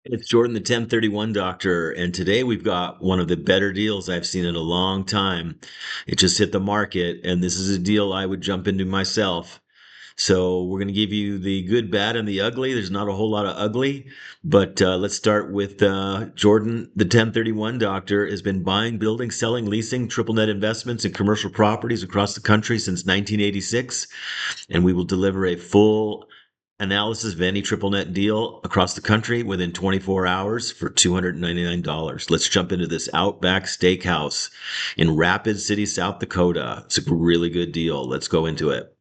It's Jordan, the 1031 doctor, and today we've got one of the better deals I've seen in a long time. It just hit the market, and this is a deal I would jump into myself. So we're going to give you the good, bad, and the ugly. There's not a whole lot of ugly, but let's start with Jordan, the 1031 doctor, has been buying, building, selling, leasing triple net investments in commercial properties across the country since 1986, and we will deliver a full analysis of any triple net deal across the country within 24 hours for $299. Let's jump into this Outback Steak House in Rapid City, South Dakota. It's a really good deal. Let's go into it.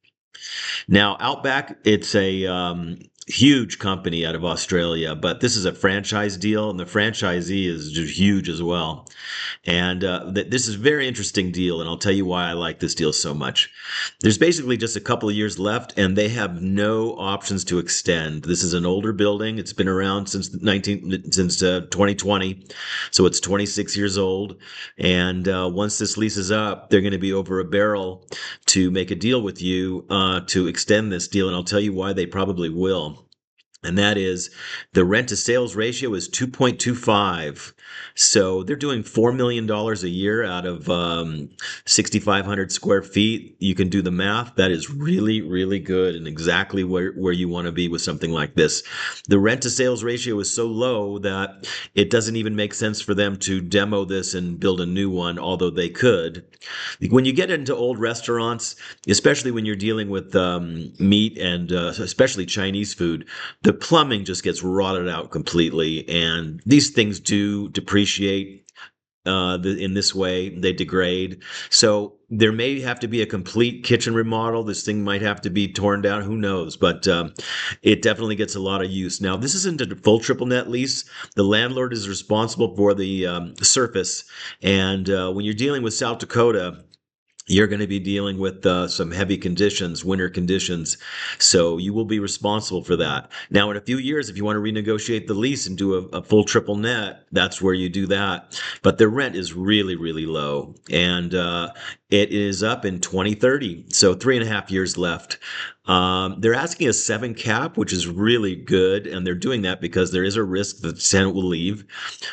Now, Outback, it's a huge company out of Australia, but this is a franchise deal, and the franchisee is just huge as well. And this is a very interesting deal, and I'll tell you why I like this deal so much. There's basically just a couple of years left, and they have no options to extend. This is an older building. It's been around since 2020, so it's 26 years old. And once this lease is up, they're going to be over a barrel to make a deal with you to extend this deal, and I'll tell you why they probably will. And that is the rent to sales ratio is 2.25. So they're doing $4 million a year out of 6,500 square feet. You can do the math. That is really, really good and exactly where you want to be with something like this. The rent to sales ratio is so low that it doesn't even make sense for them to demo this and build a new one, although they could. When you get into old restaurants, especially when you're dealing with meat and especially Chinese food, the plumbing just gets rotted out completely, and these things do depreciate in this way. They degrade. So there may have to be a complete kitchen remodel. This thing might have to be torn down. Who knows? But it definitely gets a lot of use. Now, this isn't a full triple net lease. The landlord is responsible for the surface. And when you're dealing with South Dakota, you're going to be dealing with some heavy conditions, winter conditions. So you will be responsible for that. Now, in a few years, if you want to renegotiate the lease and do a full triple net, that's where you do that. But the rent is really, really low. And it is up in 2030. So 3.5 years left. They're asking a 7 cap, which is really good. And they're doing that because there is a risk that the tenant will leave.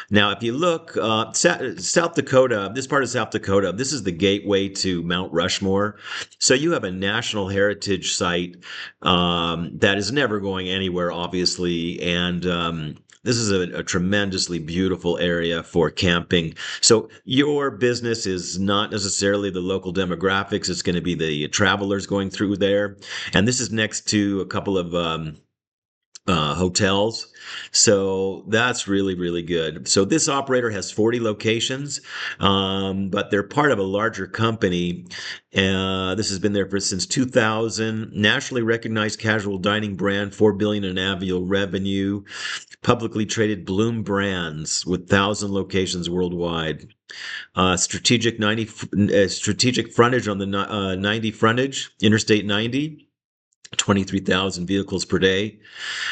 Now, if you look, South Dakota, this part of South Dakota, this is the gateway to Mount Rushmore. So you have a national heritage site that is never going anywhere, obviously. And this is a tremendously beautiful area for camping. So your business is not necessarily the local demographics. It's going to be the travelers going through there. And this is next to a couple of hotels. So that's really, really good. So this operator has 40 locations, but they're part of a larger company. This has been there since 2000. Nationally recognized casual dining brand, $4 billion in annual revenue. Publicly traded Bloom Brands with 1,000 locations worldwide. Strategic frontage on the 90 frontage, Interstate 90. 23,000 vehicles per day.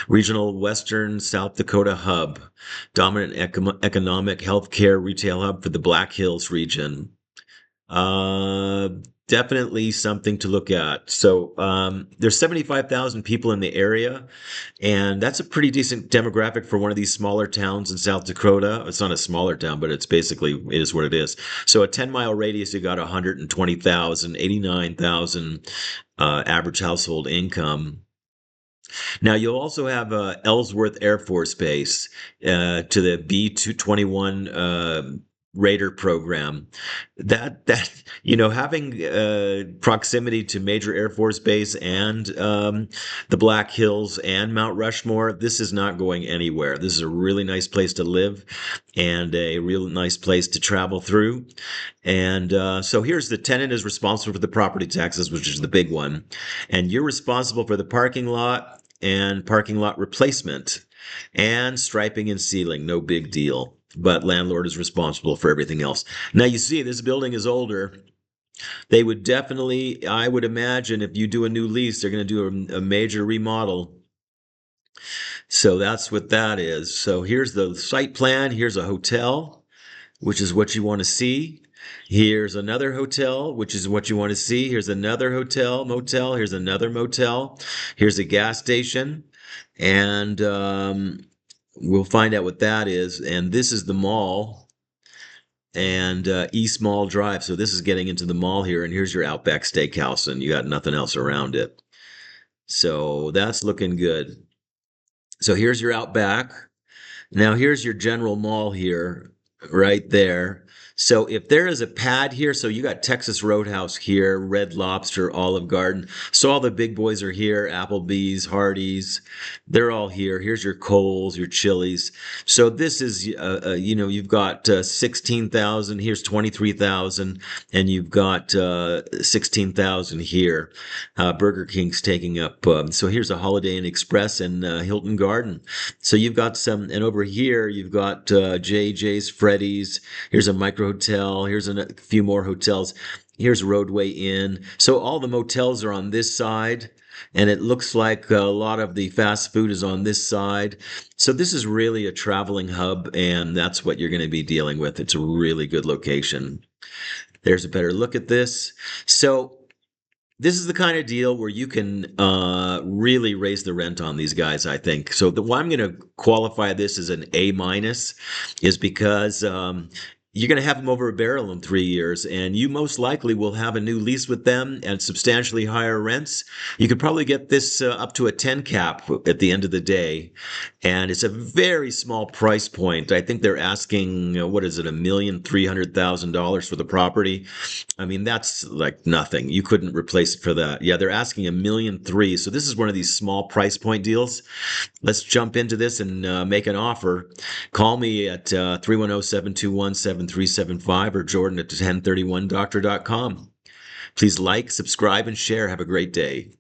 Regional Western South Dakota hub. Dominant economic healthcare retail hub for the Black Hills region. Definitely something to look at. So there's 75,000 people in the area, and that's a pretty decent demographic for one of these smaller towns in South Dakota. It's not a smaller town, but it is what it is. So a 10-mile radius, you got 120,000, 89,000 average household income. Now, you'll also have Ellsworth Air Force Base to the B-221 Raider program. Having proximity to major Air Force Base and the Black Hills and Mount Rushmore, this is not going anywhere. This is a really nice place to live and a real nice place to travel through. And so here's the tenant is responsible for the property taxes, which is the big one. And you're responsible for the parking lot and parking lot replacement and striping and sealing. No big deal. But landlord is responsible for everything else. Now, you see, this building is older. They would definitely, I would imagine, if you do a new lease, they're going to do a major remodel. So that's what that is. So here's the site plan. Here's a hotel, which is what you want to see. Here's another hotel, which is what you want to see. Here's another motel. Here's another motel. Here's a gas station. And We'll find out what that is. And this is the mall and East Mall Drive. So this is getting into the mall here. And here's your Outback Steakhouse, and you got nothing else around it. So that's looking good. So here's your Outback. Now here's your general mall here, right there. So if there is a pad here, so you got Texas Roadhouse here, Red Lobster, Olive Garden. So all the big boys are here, Applebee's, Hardee's, they're all here. Here's your Kohl's, your Chili's. So this is, you've got 16,000, here's 23,000, and you've got 16,000 here. Burger King's taking up, so here's a Holiday Inn Express and Hilton Garden. So you've got some, and over here you've got JJ's, Freddy's. Here's a micro hotel. Here's a few more hotels. Here's Roadway Inn. So all the motels are on this side, and it looks like a lot of the fast food is on this side. So this is really a traveling hub, and that's what you're going to be dealing with. It's a really good location. There's a better look at this. So this is the kind of deal where you can really raise the rent on these guys, I think. So why I'm going to qualify this as an A minus is because you're going to have them over a barrel in 3 years, and you most likely will have a new lease with them and substantially higher rents. You could probably get this up to a 10 cap at the end of the day, and it's a very small price point. I think they're asking, what is it, $1,300,000 for the property. I mean, that's like nothing. You couldn't replace it for that. Yeah, they're asking $1,300,000. So this is one of these small price point deals. Let's jump into this and make an offer. Call me at 310-721-7375 or Jordan at 1031doctor.com. Please like, subscribe, and share. Have a great day.